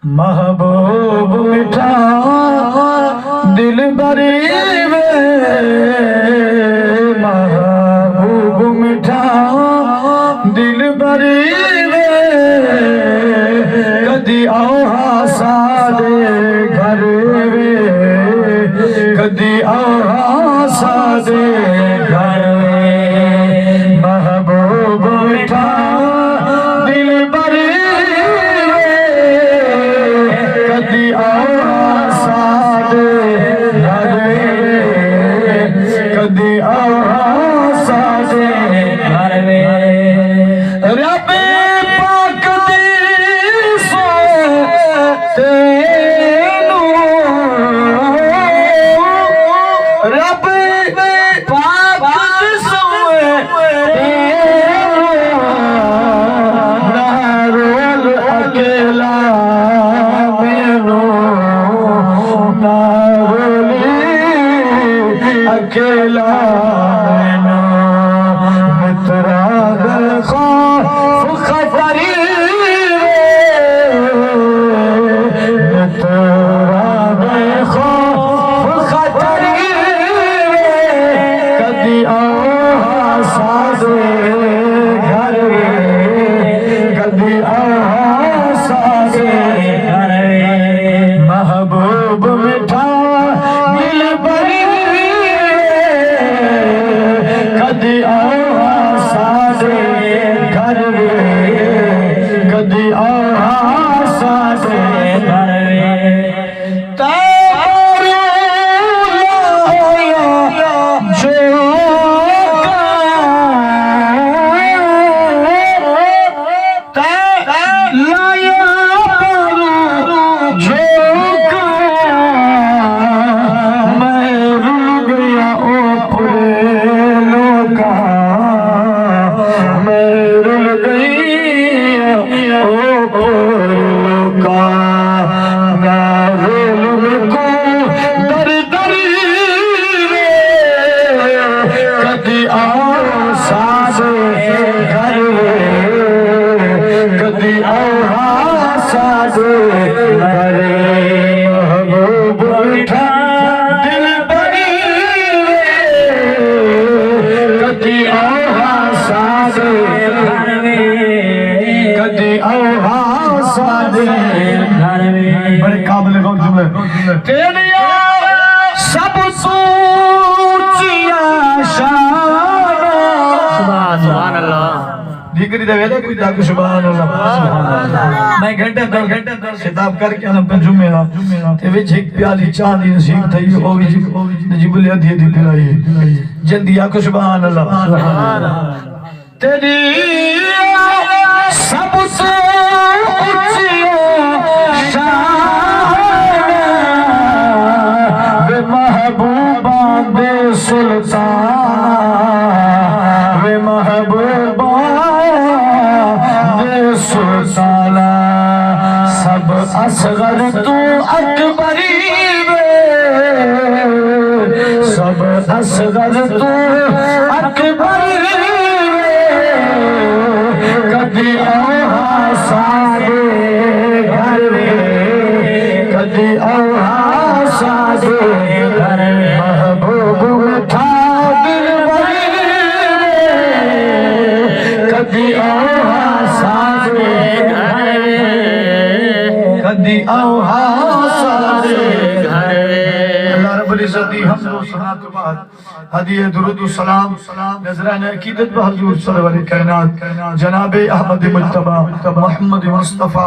महबूब मिठा दिल बरी वे, महबूब मिठा दिल बरी वे, कदी आओ सादे घर वे, कदी आओ सादे घर वे, महबूब मिठा दिल बरी वे, कदी आओ सादे घर वे, कदी आओ सादे घर वे। रब पाक दी सोते नू, रब पाक दी सोते ना रोल अकेला मैनू, ना रोली अकेला मैनू, मित्रा खौफ खतरी मित्रा खौफ खतरी, कदी आओ सादे घर वे, कदी आओ सादे घर वे, महबूब मिठा दिल बरी वे, कदी आओ सादे घर वे, कदी आओ सादे घर वे। तारो लाया जो लाया जो मैं रुल गया ओ पूरे लोका, मैं रुल गई ओ पूरे लोका, मैं रुल को दर दरी रे, कदी आओ सादे घर वे, कदी आओ सादे घर वे, महबूब मिठा दिल बरी वे, कदी आओ सादे घर वे, कदी आओ सादे घर वे। बड़े काबिल गौर जुमले। तेरिया सब सूचिया शान, सुभान अल्लाह। जिक्र दे वेले कोई दाग सुभान अल्लाह। मैं घंटे दर खिताब करके आलम पे जुमे ते विच एक प्याली चाह दी नसीब थई, ओ भी जिबले अधी पिलाई जल्दी आखो सुभान अल्लाह। तेरी सब सूचिया शान, वे महबूबा दे सुल्तान, वे महबूबा दे सुल्तान, सब असगर तू अकबरी वे, सब असगर तू अकबरी वे, कदी आओ सादे घर वे, कदी आओ सादे घर वे, महबूब मिठा दिल बरी वे, कदी आओ सादे घर वे, कदी आओ सादे घर वे। अल्लाह रब्बुल इज्जत दी हमद व सना के बाद हदिया दुरूद व सलाम नजरान अकीदत व हुजूर सल्लल्लाहु अलैहि कायनात जनाब अहमद मुज्तबा मोहम्मद मुस्तफा